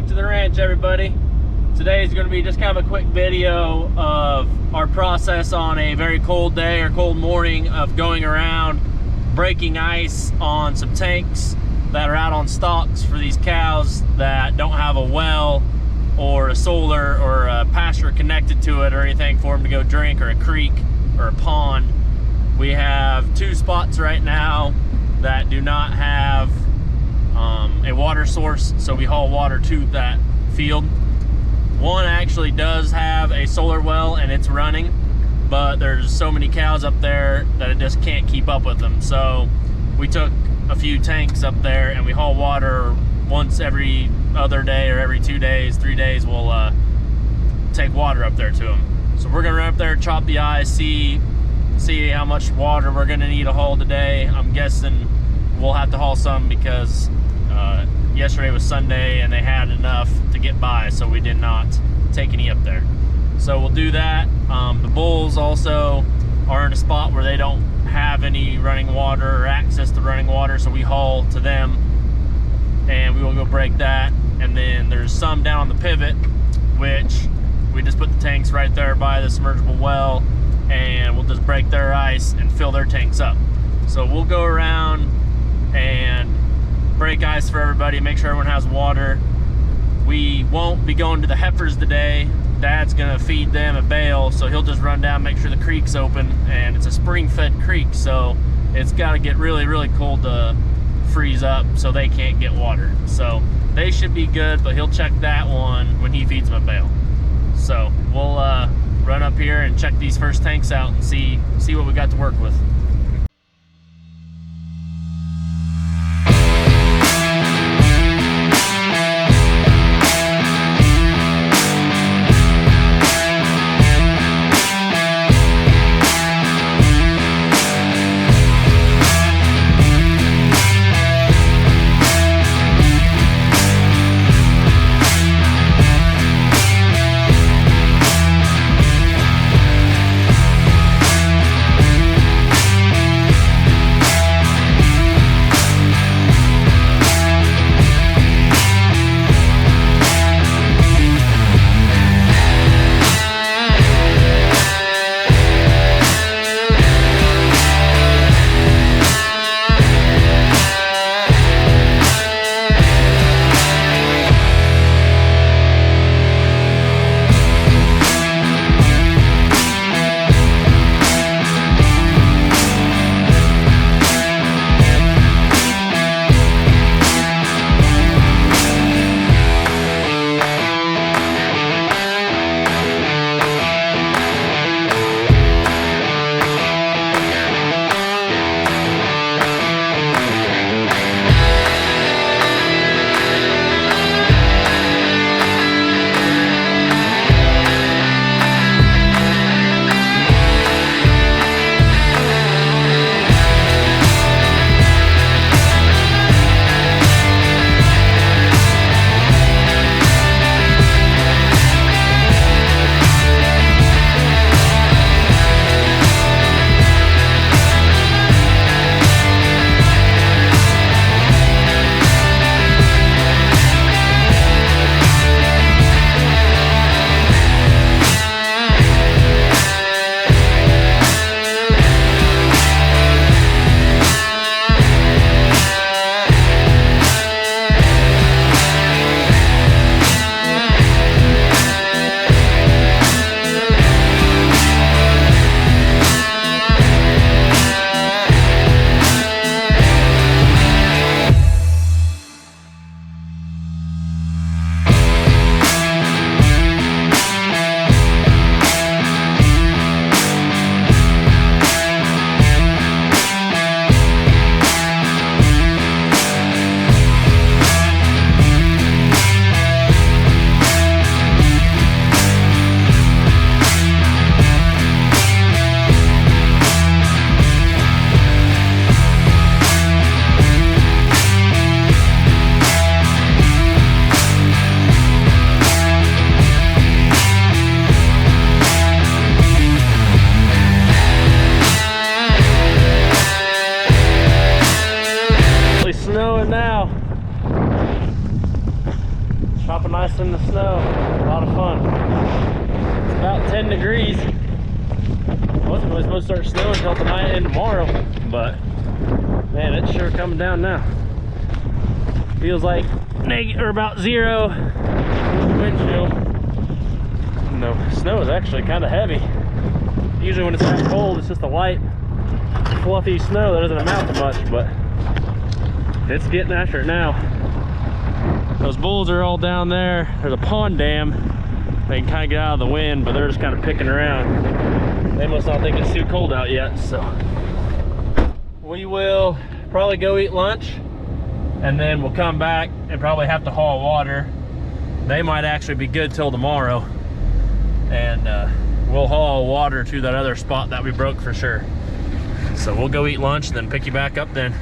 back to the ranch, everybody. Today is going to be just kind of a quick video of our process on a very cold day or cold morning of going around breaking ice on some tanks that are out on stalks for these cows that don't have a well or a solar or a pasture connected to it or anything for them to go drink, or a creek or a pond. We have two spots right now that do not have a water source, so we haul water to that field. One actually does have a solar well and it's running, but there's so many cows up there that it just can't keep up with them. So we took a few tanks up there and we haul water once every other day or every 2 days, 3 days. We'll take water up there to them. So we're gonna run up there, chop the ice, see how much water we're gonna need to haul today. I'm guessing we'll have to haul some because yesterday was Sunday and they had enough to get by, so we did not take any up there. So we'll do that. The bulls also are in a spot where they don't have any running water or access to running water, so we haul to them and we will go break that. And then there's some down on the pivot, which we just put the tanks right there by the submersible well, and we'll just break their ice and fill their tanks up. So we'll go around and break ice for everybody, make sure everyone has water. We won't be going to the heifers today. Dad's gonna feed them a bale, so he'll just run down, make sure the creek's open, and it's a spring-fed creek, so it's gotta get really, really cold to freeze up so they can't get water. So they should be good, but he'll check that one when he feeds them a bale. So we'll run up here and check these first tanks out and see what we got to work with. Shopping ice in the snow. A lot of fun. It's about 10 degrees. Wasn't really supposed to start snowing until tonight and tomorrow, but man, it's sure coming down now. Feels like about 0 wind chill. No, snow is actually kind of heavy. Usually when it's that cold, it's just a light, fluffy snow that doesn't amount to much, but it's getting after it now. Those bulls are all down there. There's a pond dam. They can kind of get out of the wind, but they're just kind of picking around. They must not think it's too cold out yet, so we will probably go eat lunch, and then we'll come back and probably have to haul water. They might actually be good till tomorrow, and we'll haul water to that other spot that we broke for sure. So we'll go eat lunch and then pick you back up then.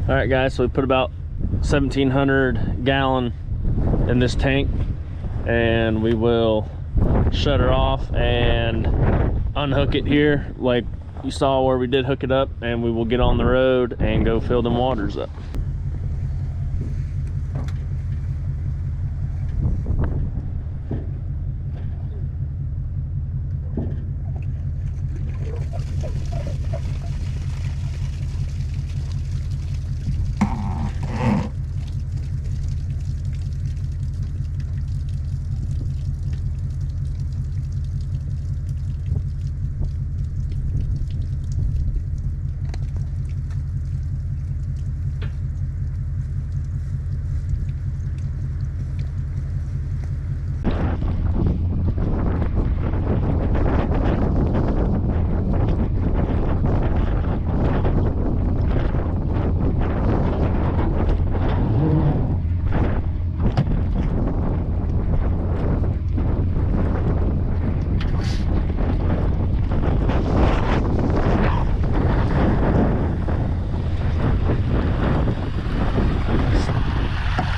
All right guys, so we put about 1,700 gallon in this tank, and we will shut it off and unhook it here like you saw where we did hook it up, and we will get on the road and go fill them waters up.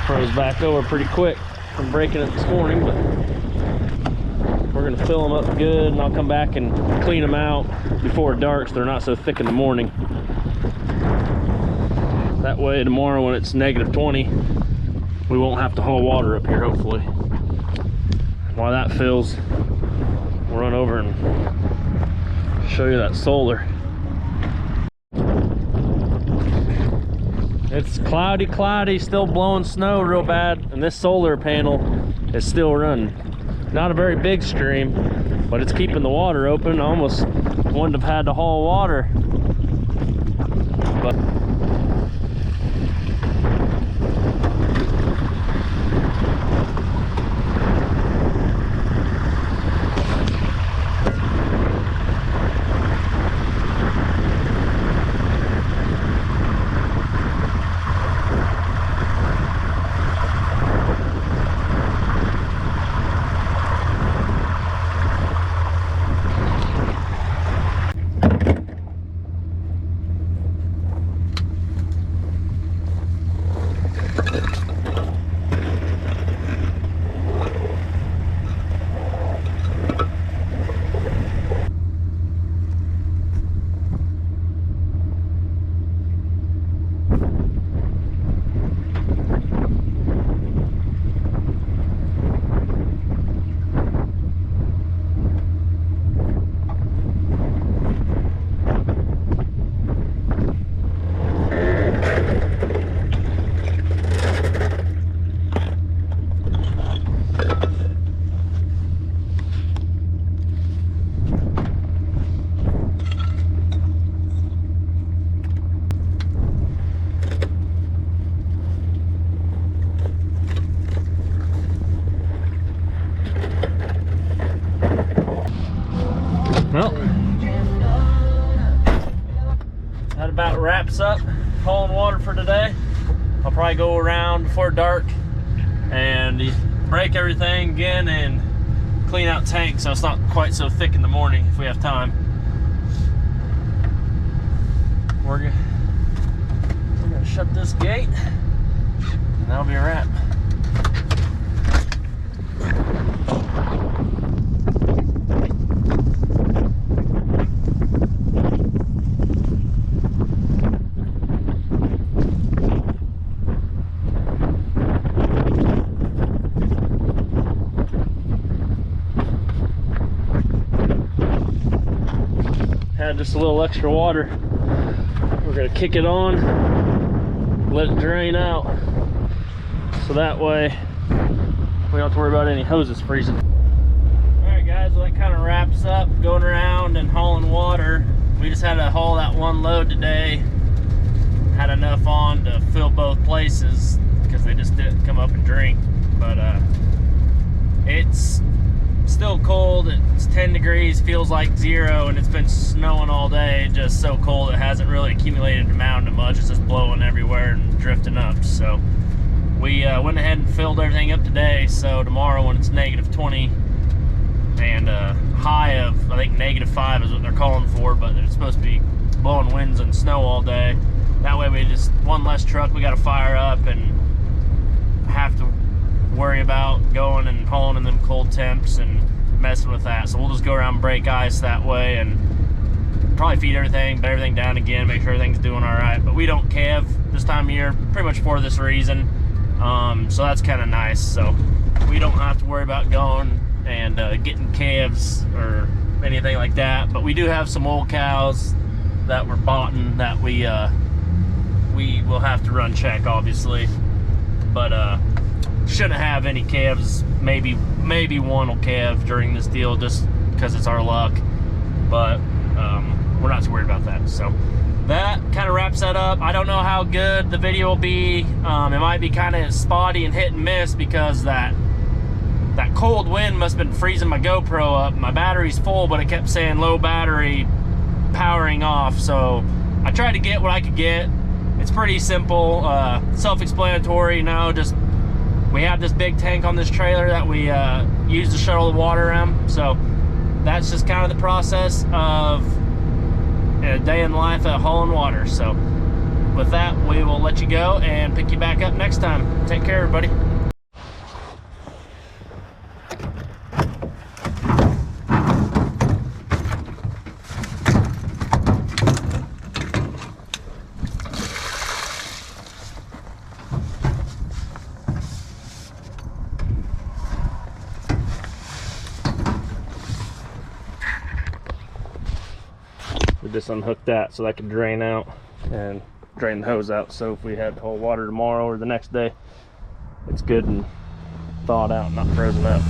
Froze back over pretty quick from breaking it this morning, but we're gonna fill them up good, and I'll come back and clean them out before dark so they're not so thick in the morning. That way tomorrow when it's -20, we won't have to haul water up here, hopefully. While that fills, we'll run over and show you that solar. It's cloudy, still blowing snow real bad, and this solar panel is still running. Not a very big stream, but it's keeping the water open. I almost wouldn't have had to haul water. But today. I'll probably go around before dark and break everything again and clean out tanks so it's not quite so thick in the morning if we have time. We're gonna shut this gate and that'll be a wrap. Had just a little extra water. We're gonna kick it on, let it drain out, so that way we don't have to worry about any hoses freezing. All right, guys, well, that kind of wraps up going around and hauling water. We just had to haul that one load today. Had enough on to fill both places because they just didn't come up and drink. But it's still cold. It's 10 degrees, feels like 0, and it's been snowing all day. Just so cold it hasn't really accumulated a mountain much. It's just blowing everywhere and drifting up. So we went ahead and filled everything up today, so tomorrow when it's -20 and high of, I think, -5 is what they're calling for, but they're supposed to be blowing winds and snow all day. That way we just, one less truck we got to fire up and have to worry about going and hauling in them cold temps and messing with that. So we'll just go around and break ice that way and probably feed everything, bet everything down again, make sure everything's doing all right. But we don't calve this time of year, pretty much for this reason. So that's kind of nice. So we don't have to worry about going and getting calves or anything like that. But we do have some old cows that were bought that we will have to run check, obviously. But shouldn't have any calves. Maybe one will calve during this deal just because it's our luck. But we're not too worried about that. So that kind of wraps that up. I don't know how good the video will be. It might be kind of spotty and hit and miss because that cold wind must have been freezing my GoPro up. My battery's full, but it kept saying low battery, powering off. So I tried to get what I could get. It's pretty simple, self-explanatory, you know, just we have this big tank on this trailer that we use to shuttle the water around. So that's just kind of the process of a day in the life of hauling water. So with that, we will let you go and pick you back up next time. Take care, everybody. We just unhooked that so that could drain out and drain the hose out. So if we had to haul water tomorrow or the next day, it's good and thawed out, not frozen up.